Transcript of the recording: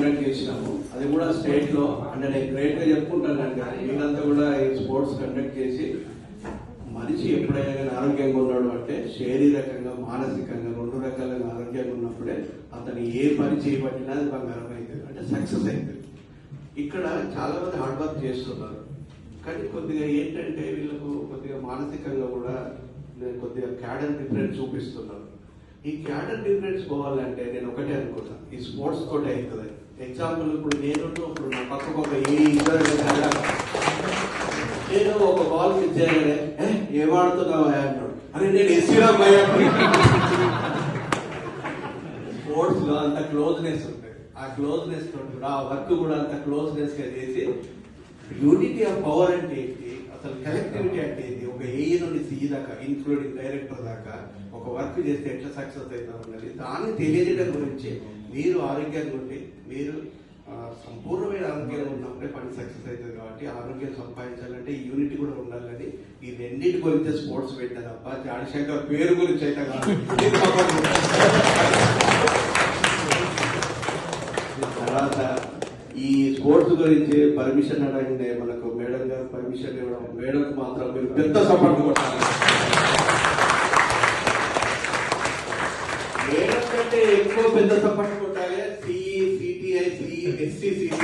Conduct చేసినాము. అది కూడా స్టేట్ లో. అంటే నేను గ్రేట్ గా చెప్పుకుంటాను కానీ వీళ్ళంతా కూడా ఈ స్పోర్ట్స్ కండక్ట్ చేసి మనిషి ఎప్పుడైనా కానీ ఆరోగ్యంగా ఉన్నాడు అంటే శారీరకంగా మానసికంగా రెండు రకాలుగా ఆరోగ్యంగా ఉన్నప్పుడే అతను ఏ పని చేయబట్టినా అది బంగారం అవుతుంది, అంటే సక్సెస్ అవుతుంది. ఇక్కడ చాలా మంది హార్డ్ వర్క్ చేస్తున్నారు కానీ కొద్దిగా ఏంటంటే వీళ్ళకు కొద్దిగా మానసికంగా కూడా కొద్దిగా క్యాడర్ డిఫరెన్స్ చూపిస్తున్నారు. ఈ క్యాడర్ డిఫరెన్స్ పోవాలంటే నేను ఒకటే అనుకున్నా, ఈ స్పోర్ట్స్ తోటే అవుతుంది. ఎగ్జాంపుల్ ఇప్పుడు ఇప్పుడు నా పక్కకు ఒక నేను ఒక బాల్ మిస్ చేయగానే ఏం ఆడుతున్నావు అంటాడు, అరే నేను ఎస్సీరామ్ స్పోర్ట్స్ లో అంత క్లోజ్నెస్ ఉంటుంది. ఆ క్లోజ్నెస్ తోటి కూడా ఆ వర్క్ కూడా అంత క్లోజ్నెస్ గా చేసి యూనిటీ ఆఫ్ పవర్ అంటే ఏంటి, అసలు కలెక్టివిటీ అంటే ఏంటి, ఒక ఏ నుండి సి దాకా ఇన్క్లూడింగ్ డైరెక్టర్ దాకా ఒక వర్క్ చేస్తే ఎట్లా సక్సెస్ అవుతా ఉన్నది దాన్ని తెలియజేయడం గురించి మీరు ఆరోగ్యంగా ఉండి మీరు సంపూర్ణమైన ఆరోగ్యంగా ఉన్నప్పుడే పని సక్సెస్ అవుతుంది. కాబట్టి ఆరోగ్యం సంపాదించాలంటే ఈ యూనిటీ కూడా ఉండాలని ఈ రెండింటి గురించి స్పోర్ట్స్ పెట్టిన తప్ప జాడశంకర్ పేరు గురించి అయితే కాదు. తర్వాత ఈ స్పోర్ట్స్ గురించి పర్మిషన్ అడగండి, మనకు మేడం గారు పర్మిషన్ ఇవ్వడం, మేడం మాత్రం మీరు పెద్ద సపోర్ట్ కొట్టాలి. మేడం కంటే ఎక్కువ పెద్ద సపోర్ట్ కొట్టాలి. CE, CTI, CE, SC, city